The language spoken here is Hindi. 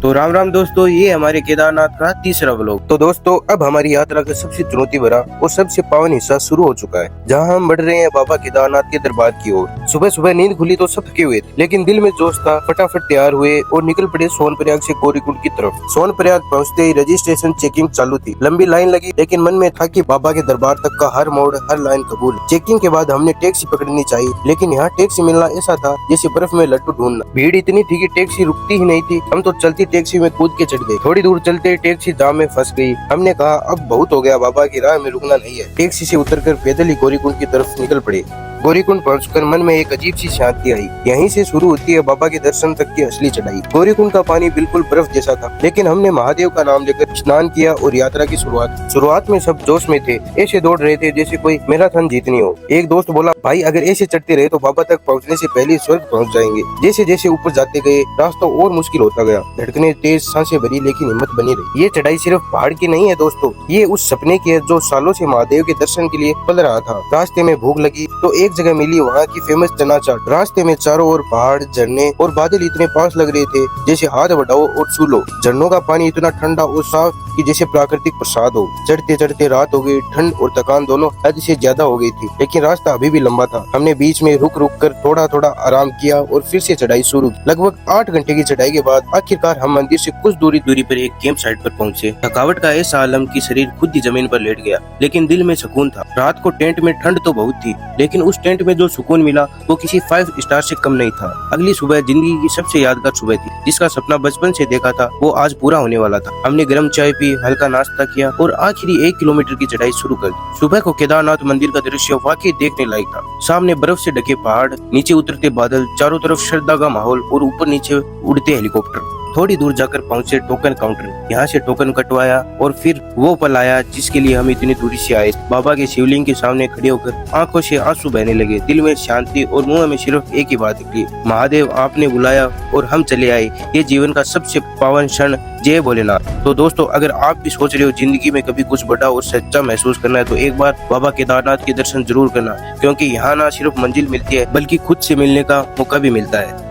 तो राम राम दोस्तों, ये हमारे केदारनाथ का तीसरा व्लॉग। तो दोस्तों, अब हमारी यात्रा का सबसे चुनौती भरा और सबसे पावन हिस्सा शुरू हो चुका है, जहां हम बढ़ रहे हैं बाबा केदारनाथ के दरबार की ओर। सुबह सुबह नींद खुली तो सब थके हुए थे, लेकिन दिल में जोश था। फटाफट तैयार हुए और निकल पड़े सोनप्रयाग से गौरीकुंड की तरफ। सोनप्रयाग पहुंचते ही रजिस्ट्रेशन चेकिंग चालू थी। लंबी लाइन लगी, लेकिन मन में था कि बाबा के दरबार तक का हर मोड़, हर लाइन कबूल। चेकिंग के बाद हमने टैक्सी पकड़नी चाहिए, लेकिन यहाँ टैक्सी मिलना ऐसा था जैसे बर्फ में लट्टू ढूंढना। भीड़ इतनी थी कि टैक्सी रुकती ही नहीं थी। हम तो चलती टैक्सी में कूद के चढ़ गए। थोड़ी दूर चलते टैक्सी जाम में फंस गई। हमने कहा अब बहुत हो गया, बाबा की राह में रुकना नहीं है। टैक्सी से उतरकर पैदल ही गौरीकुंड की तरफ निकल पड़े। गौरीकुंड पहुंचकर मन में एक अजीब सी शांति आई। यहीं से शुरू होती है बाबा के दर्शन तक की असली चढ़ाई। गौरीकुंड का पानी बिल्कुल बर्फ जैसा था, लेकिन हमने महादेव का नाम लेकर स्नान किया और यात्रा की शुरुआत में सब जोश में थे, ऐसे दौड़ रहे थे जैसे कोई मैराथन जीतनी हो। एक दोस्त बोला, भाई अगर ऐसे चढ़ते रहे तो बाबा तक पहुंचने से पहले स्वर्ग पहुंच जाएंगे। जैसे जैसे ऊपर जाते गए रास्ता और मुश्किल होता गया। धड़कने तेज, सांसें भरी, लेकिन हिम्मत बनी रही। ये चढ़ाई सिर्फ पहाड़ की नहीं है दोस्तों, ये उस सपने की है जो सालों से महादेव के दर्शन के लिए पल रहा था। रास्ते में भूख लगी तो एक जगह मिली वहाँ की फेमस चना चाट। रास्ते में चारों ओर पहाड़, झरने और बादल इतने पास लग रहे थे जैसे हाथ बढ़ाओ और छू लो। झरनों का पानी इतना ठंडा और साफ कि जैसे प्राकृतिक प्रसाद हो। चढ़ते चढ़ते रात हो गई। ठंड और थकान दोनों हद से ज्यादा हो गई थी, लेकिन रास्ता अभी भी लंबा था। हमने बीच में रुक रुक कर थोड़ा थोड़ा आराम किया और फिर से चढ़ाई शुरू की। लगभग 8 घंटे की चढ़ाई के बाद आखिरकार हम मंदिर से कुछ दूरी पर एक कैंप साइट पर पहुंचे। थकावट का ऐसा आलम कि शरीर खुद ही जमीन पर लेट गया, लेकिन दिल में सुकून था। रात को टेंट में ठंड तो बहुत थी, लेकिन उस टेंट में जो सुकून मिला वो किसी 5 स्टार से कम नहीं था। अगली सुबह जिंदगी की सबसे यादगार सुबह थी। जिसका सपना बचपन से देखा था वो आज पूरा होने वाला था। हमने गर्म चाय पी, हल्का नाश्ता किया और आखिरी 1 किलोमीटर की चढ़ाई शुरू कर दी। सुबह को केदारनाथ मंदिर का दृश्य वाकई देखने लायक था। सामने बर्फ से ढके पहाड़, नीचे उतरते बादल, चारों तरफ श्रद्धा का माहौल और ऊपर नीचे उड़ते हेलीकॉप्टर। थोड़ी दूर जाकर पहुंचे टोकन काउंटर। यहाँ से टोकन कटवाया और फिर वो पल आया जिसके लिए हम इतनी दूरी से आए। बाबा के शिवलिंग के सामने खड़े होकर आंखों से आंसू बहने लगे। दिल में शांति और मुंह में सिर्फ एक ही बात निकली, महादेव आपने बुलाया और हम चले आए। ये जीवन का सबसे पावन क्षण। जय भोलेनाथ। तो दोस्तों, अगर आप भी सोच रहे हो जिंदगी में कभी कुछ बड़ा और सच्चा महसूस करना है तो एक बार बाबा केदारनाथ के दर्शन जरूर करना, क्योंकि यहाँ ना सिर्फ मंजिल मिलती है बल्कि खुद से मिलने का मौका भी मिलता है।